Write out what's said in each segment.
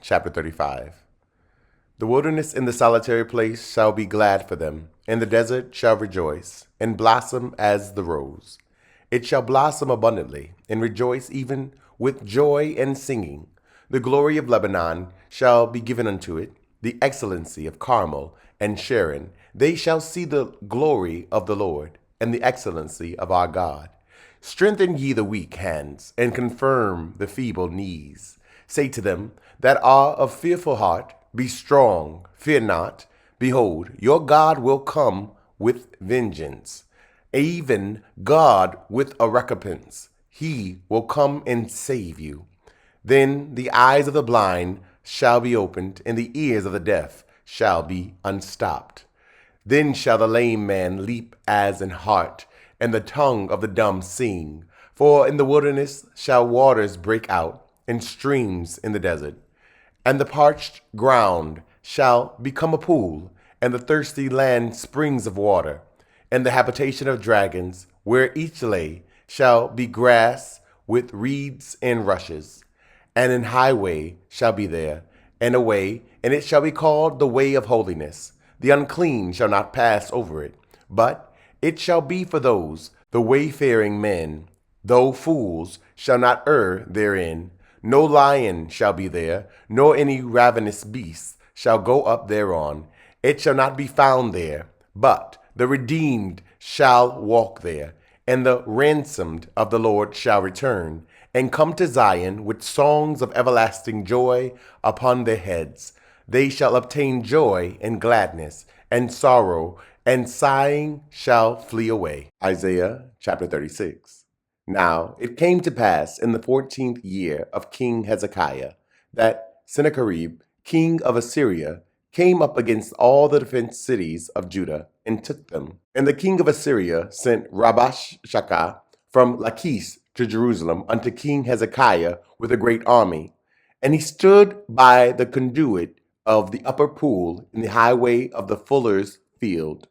chapter 35. The wilderness and the solitary place shall be glad for them, and the desert shall rejoice, and blossom as the rose. It shall blossom abundantly, and rejoice even with joy and singing. The glory of Lebanon shall be given unto it, the excellency of Carmel and Sharon. They shall see the glory of the Lord, and the excellency of our God. Strengthen ye the weak hands, and confirm the feeble knees. Say to them that are of fearful heart, be strong, fear not. Behold, your God will come with vengeance, even God with a recompense. He will come and save you. Then the eyes of the blind shall be opened, and the ears of the deaf shall be unstopped. Then shall the lame man leap as an hart, and the tongue of the dumb sing. For in the wilderness shall waters break out, and streams in the desert. And the parched ground shall become a pool, and the thirsty land springs of water. And the habitation of dragons, where each lay, shall be grass with reeds and rushes. And an highway shall be there, and a way, and it shall be called the way of holiness. The unclean shall not pass over it, but it shall be for those, the wayfaring men, though fools shall not err therein. No lion shall be there, nor any ravenous beast shall go up thereon. It shall not be found there, but the redeemed shall walk there, and the ransomed of the Lord shall return, and come to Zion with songs of everlasting joy upon their heads. They shall obtain joy and gladness, and sorrow and sighing shall flee away. Isaiah chapter 36. Now it came to pass in the 14th year of King Hezekiah that Sennacherib, king of Assyria, came up against all the defenced cities of Judah and took them. And the king of Assyria sent Rabashakeh from Lachish to Jerusalem unto King Hezekiah with a great army. And he stood by the conduit of the upper pool in the highway of the fuller's field.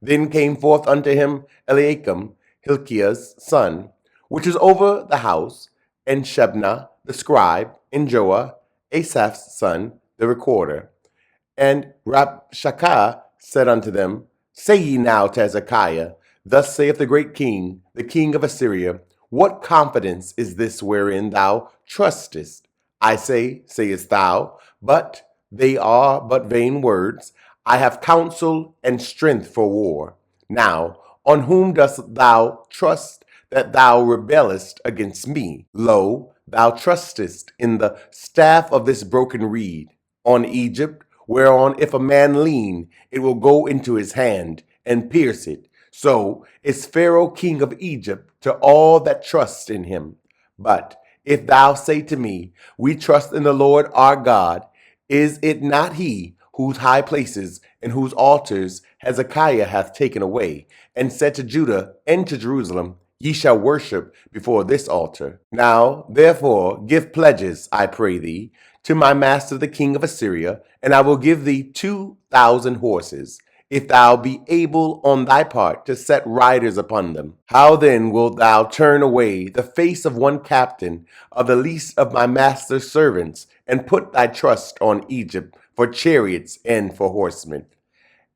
Then came forth unto him Eliakim, Hilkiah's son, which is over the house, and Shebna the scribe, and Joah, Asaph's son, the recorder. And Rabshakeh said unto them, Say ye now to Hezekiah, Thus saith the great king, the king of Assyria, What confidence is this wherein thou trustest? I say, sayest thou, but they are but vain words. I have counsel and strength for war. Now, on whom dost thou trust that thou rebellest against me? Lo, thou trustest in the staff of this broken reed, on Egypt, whereon if a man lean, it will go into his hand and pierce it. So is Pharaoh king of Egypt to all that trust in him. But if thou say to me, We trust in the Lord our God, is it not he whose high places and whose altars Hezekiah hath taken away, and said to Judah and to Jerusalem, Ye shall worship before this altar? Now, therefore, give pledges, I pray thee, to my master the king of Assyria, and I will give thee 2,000 horses, if thou be able on thy part to set riders upon them. How then wilt thou turn away the face of one captain of the least of my master's servants, and put thy trust on Egypt for chariots and for horsemen?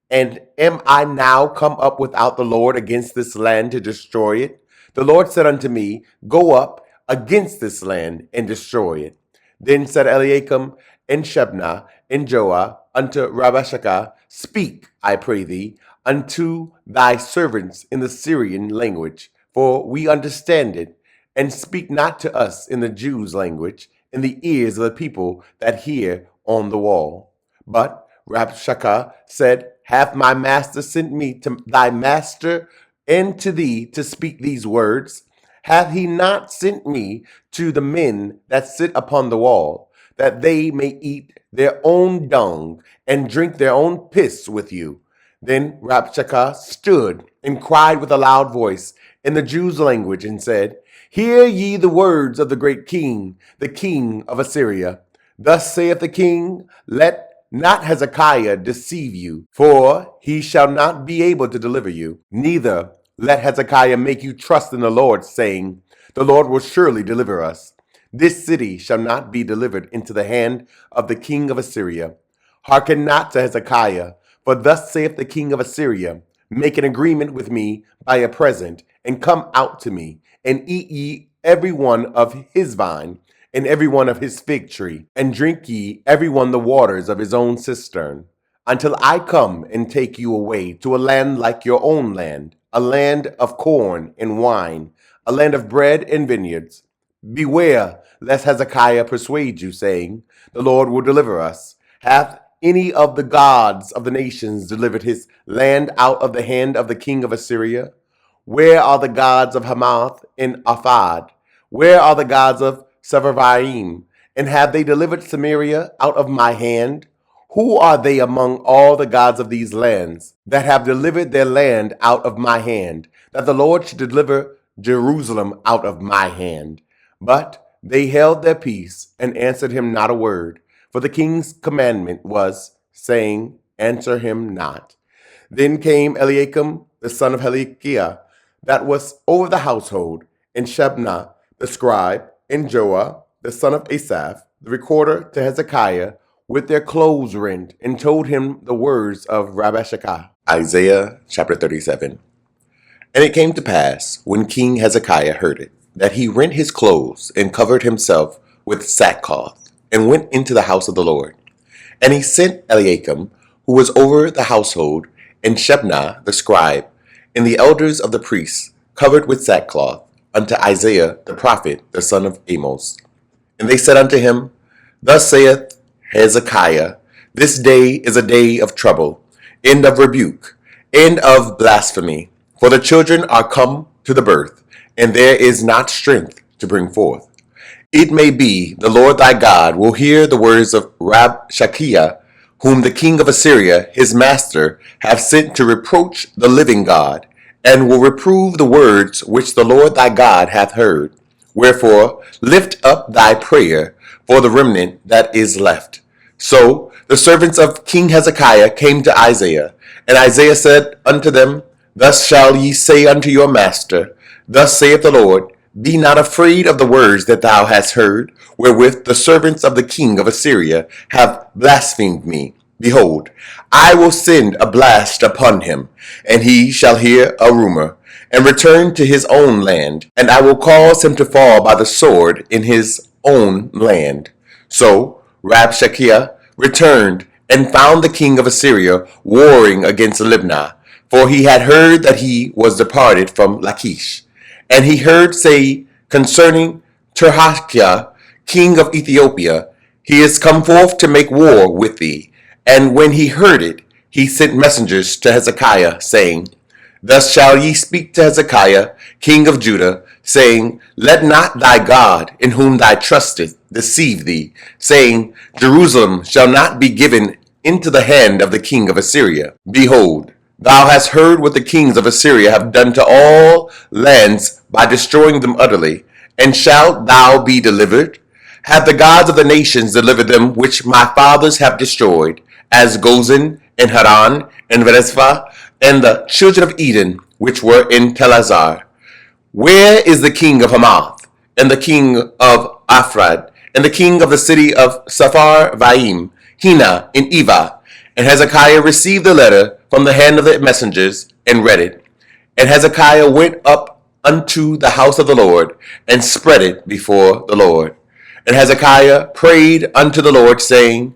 And am I now come up without the Lord against this land to destroy it? The Lord said unto me, Go up against this land and destroy it. Then said Eliakim and Shebna and Joah unto Rabashakeh, Speak, I pray thee, unto thy servants in the Syrian language, for we understand it, and speak not to us in the Jews' language, in the ears of the people that hear on the wall. But Rabshakeh said, Hath my master sent me to thy master and to thee to speak these words? Hath he not sent me to the men that sit upon the wall, that they may eat their own dung and drink their own piss with you? Then Rabshakeh stood and cried with a loud voice in the Jews' language and said, Hear ye the words of the great king, the king of Assyria. Thus saith the king, Let not Hezekiah deceive you, for he shall not be able to deliver you. Neither let Hezekiah make you trust in the Lord, saying, The Lord will surely deliver us. This city shall not be delivered into the hand of the king of Assyria. Hearken not to Hezekiah, for thus saith the king of Assyria, make an agreement with me by a present, and come out to me, and eat ye every one of his vine, and every one of his fig tree, and drink ye every one the waters of his own cistern, until I come and take you away to a land like your own land, a land of corn and wine, a land of bread and vineyards. Beware lest Hezekiah persuade you, saying, the Lord will deliver us. Hath any of the gods of the nations delivered his land out of the hand of the king of Assyria? Where are the gods of Hamath and Arphad? Where are the gods of Sepharvaim? And have they delivered Samaria out of my hand? Who are they among all the gods of these lands that have delivered their land out of my hand, that the Lord should deliver Jerusalem out of my hand? But they held their peace and answered him not a word, for the king's commandment was, saying, answer him not. Then came Eliakim, the son of Hilkiah, that was over the household, and Shebna, the scribe, and Joah, the son of Asaph, the recorder, to Hezekiah, with their clothes rent, and told him the words of Rabshakeh. Isaiah chapter 37. And it came to pass, when King Hezekiah heard it, that he rent his clothes, and covered himself with sackcloth, and went into the house of the Lord. And he sent Eliakim, who was over the household, and Shebna the scribe, and the elders of the priests, covered with sackcloth, unto Isaiah the prophet, the son of Amos. And they said unto him, thus saith Hezekiah, this day is a day of trouble, and of rebuke, and of blasphemy, for the children are come to the birth, and there is not strength to bring forth. It may be the Lord thy God will hear the words of Rabshakeh, whom the king of Assyria, his master, hath sent to reproach the living God, and will reprove the words which the Lord thy God hath heard. Wherefore lift up thy prayer for the remnant that is left. So the servants of King Hezekiah came to Isaiah, and Isaiah said unto them, thus shall ye say unto your master, thus saith the Lord, be not afraid of the words that thou hast heard, wherewith the servants of the king of Assyria have blasphemed me. Behold, I will send a blast upon him, and he shall hear a rumor, and return to his own land, and I will cause him to fall by the sword in his own land. So Rabshakeh returned, and found the king of Assyria warring against Libnah, for he had heard that he was departed from Lachish. And he heard say concerning Tirhakah, king of Ethiopia, he is come forth to make war with thee. And when he heard it, he sent messengers to Hezekiah, saying, thus shall ye speak to Hezekiah, king of Judah, saying, let not thy God, in whom thou trustest, deceive thee, saying, Jerusalem shall not be given into the hand of the king of Assyria. Behold, thou hast heard what the kings of Assyria have done to all lands by destroying them utterly. And shalt thou be delivered? Have the gods of the nations delivered them which my fathers have destroyed, as Gozan, and Haran, and Rezeph, and the children of Eden, which were in Telazar? Where is the king of Hamath, and the king of Arphad, and the king of the city of Sepharvaim, Hena, and Eva? And Hezekiah received the letter from the hand of the messengers, and read it. And Hezekiah went up unto the house of the Lord, and spread it before the Lord. And Hezekiah prayed unto the Lord, saying,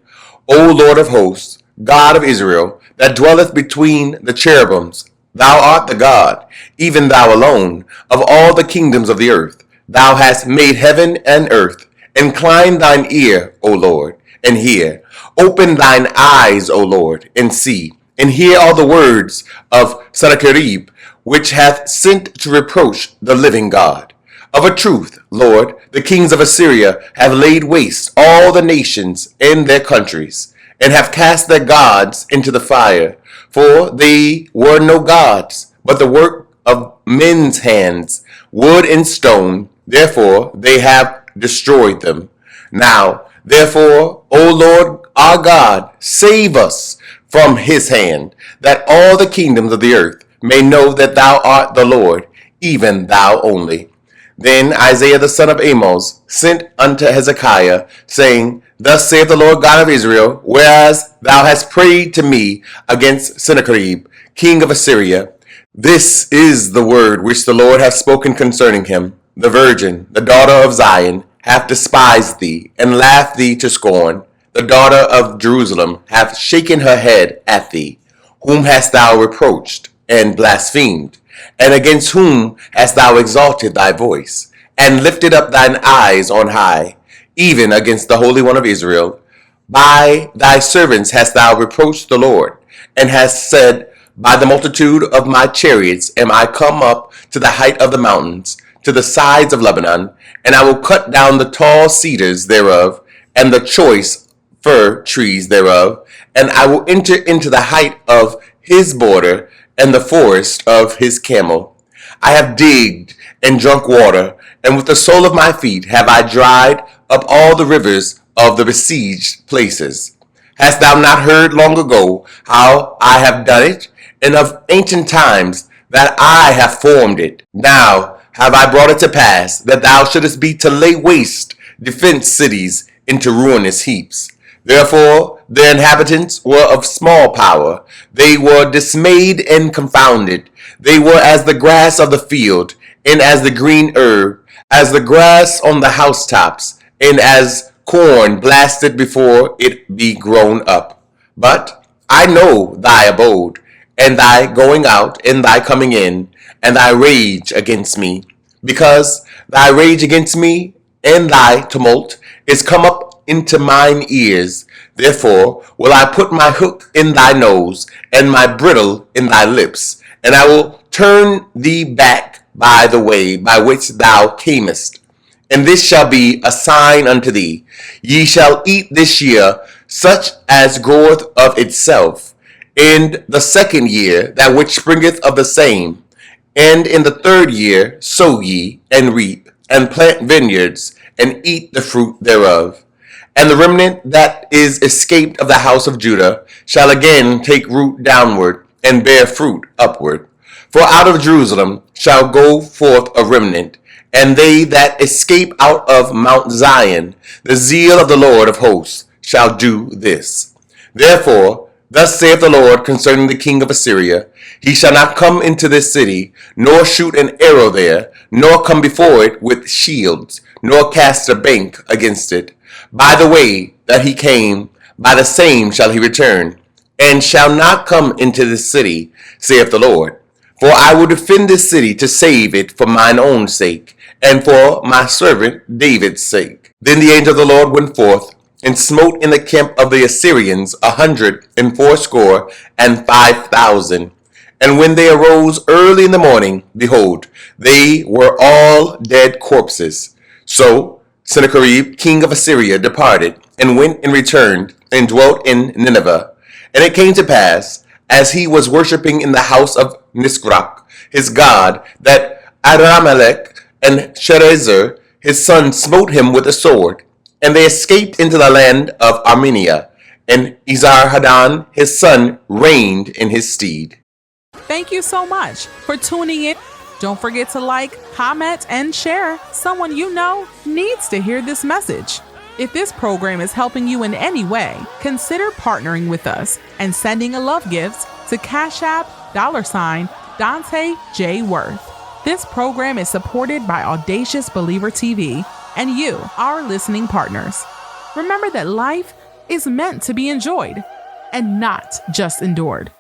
O Lord of hosts, God of Israel, that dwelleth between the cherubims, thou art the God, even thou alone, of all the kingdoms of the earth. Thou hast made heaven and earth. Incline thine ear, O Lord, and hear. Open thine eyes, O Lord, and see, and hear all the words of Sennacherib, which hath sent to reproach the living God. Of a truth, Lord, the kings of Assyria have laid waste all the nations and their countries, and have cast their gods into the fire. For they were no gods, but the work of men's hands, wood and stone. Therefore they have destroyed them. Now, therefore, O Lord our God, save us from his hand, that all the kingdoms of the earth may know that thou art the Lord, even thou only. Then Isaiah the son of Amos sent unto Hezekiah, saying, Thus saith the Lord God of Israel, whereas thou hast prayed to me against Sennacherib, king of Assyria, this is the word which the Lord hath spoken concerning him. The virgin, the daughter of Zion, hath despised thee, and laughed thee to scorn. The daughter of Jerusalem hath shaken her head at thee. Whom hast thou reproached and blasphemed? And against whom hast thou exalted thy voice, and lifted up thine eyes on high, even against the Holy One of Israel? By thy servants hast thou reproached the Lord, and hast said, By the multitude of my chariots am I come up to the height of the mountains, to the sides of Lebanon, and I will cut down the tall cedars thereof, and the choice fir trees thereof, and I will enter into the height of his border, and the forest of his camel. I have digged and drunk water, and with the sole of my feet have I dried up all the rivers of the besieged places. Hast thou not heard long ago how I have done it, and of ancient times that I have formed it? Now have I brought it to pass that thou shouldest be to lay waste defenced cities into ruinous heaps. Therefore their inhabitants were of small power. They were dismayed and confounded. They were as the grass of the field, and as the green herb, as the grass on the housetops, and as corn blasted before it be grown up. But I know thy abode, and thy going out, and thy coming in, and thy rage against me. Because thy rage against me, and thy tumult, is come up into mine ears. Therefore will I put my hook in thy nose, and my bridle in thy lips, and I will turn thee back by the way by which thou camest. And this shall be a sign unto thee. Ye shall eat this year such as groweth of itself, in the second year that which springeth of the same, and in the third year sow ye, and reap, and plant vineyards, and eat the fruit thereof. And the remnant that is escaped of the house of Judah shall again take root downward, and bear fruit upward. For out of Jerusalem shall go forth a remnant, and they that escape out of Mount Zion. The zeal of the Lord of hosts shall do this. Therefore thus saith the Lord concerning the king of Assyria, He shall not come into this city, nor shoot an arrow there, nor come before it with shields, nor cast a bank against it. By the way that he came, by the same shall he return, and shall not come into this city, saith the Lord. For I will defend this city to save it for mine own sake, and for my servant David's sake. Then the angel of the Lord went forth, and smote in the camp of the Assyrians 185,000. And when they arose early in the morning, behold, they were all dead corpses. So Sennacherib, king of Assyria, departed, and went and returned, and dwelt in Nineveh. And it came to pass, as he was worshipping in the house of Nisroch, his god, that Adrammelech and Sharezer, his son, smote him with a sword. And they escaped into the land of Armenia, and Esarhaddon, his son, reigned in his stead. Thank you so much for tuning in. Don't forget to like, comment, and share. Someone you know needs to hear this message. If this program is helping you in any way, consider partnering with us and sending a love gift to Cash App $Dante J. Worth. This program is supported by Audacious Believer TV and you, our listening partners. Remember that life is meant to be enjoyed and not just endured.